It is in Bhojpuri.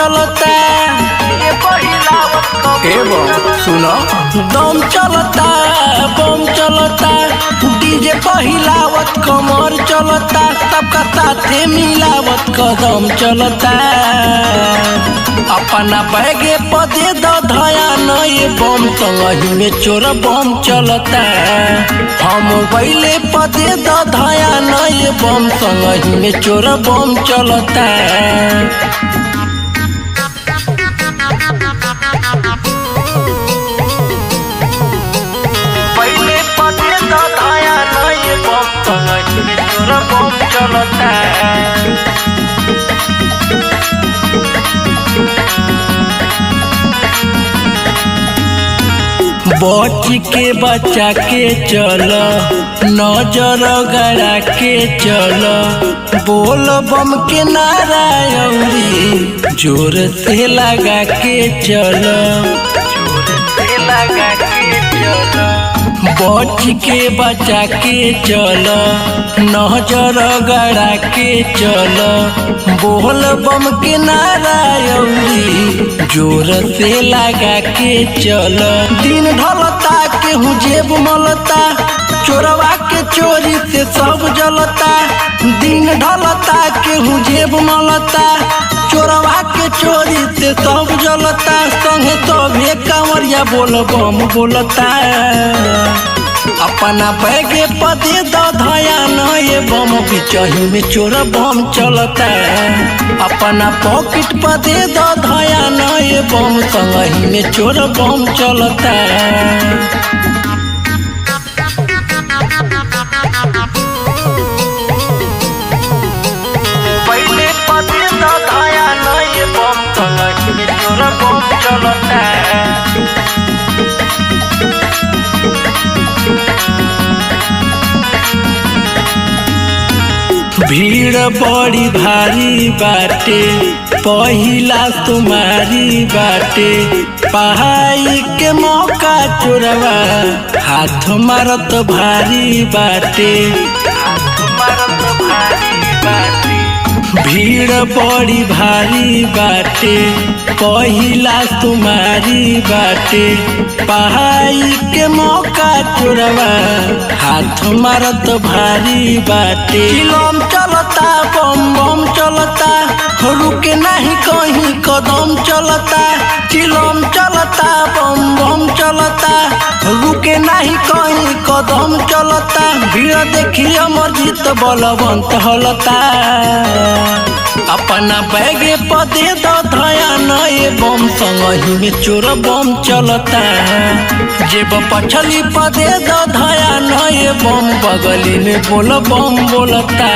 चलता सुनो दम चलता बम चलता डीजे पहिलावत कमर चलता सबका साथे मिलावत कदम चलता अपना बैगे पदे दया नए बम संगही में चोर बम चलता हम बैले पदे दया नए बम संगही में चोर बम चलता चलता बच के बचा के चल नजर गड़ा के चल बोल बम के नारा अउरी जोर से लगा के चल बच के बचा के चल नजर गड़ा के चल बोल बम के नारा अउरी जोर से लगा के चल दिन ढलता केहू जेब मलता चोरवा के चोरी से सब जलता दिन ढलता केहू जेब मलता चोरवा के चोरी से सब जलता संगे सभे कांवरिया बोल बम बोलता अपना बैगे पदे दया नए बम बिचही में चोर बम चलता अपना पॉकेट पदे दया नए बम संगही में चोर बम चलता पहले पदे दया नए बम संगही में चोर बम चलता भीड़ बड़ी भारी बाटे पहिला तुम्हारी बाटे पहाई के मौका चोरवा हाथ मारत भारी बाटे भीड़ बड़ी भारी बाटे पहिला तुम्हारी बाटे पहाई के मौका चोरवा हाथ मारत भारी बाटे चिलम चलता बम बम चलता रुके नहीं कहीं कदम चलता चिलम चलता बम बम चलता रुके नहीं कहीं कदम चलता भीड़ देखी अमर जीत बलवंत हलता अपना बैगे पदे दया नए बम संगही में चोर बम चलता जेब पछली पदे दया नए बम बगली में बोल बम बोलता।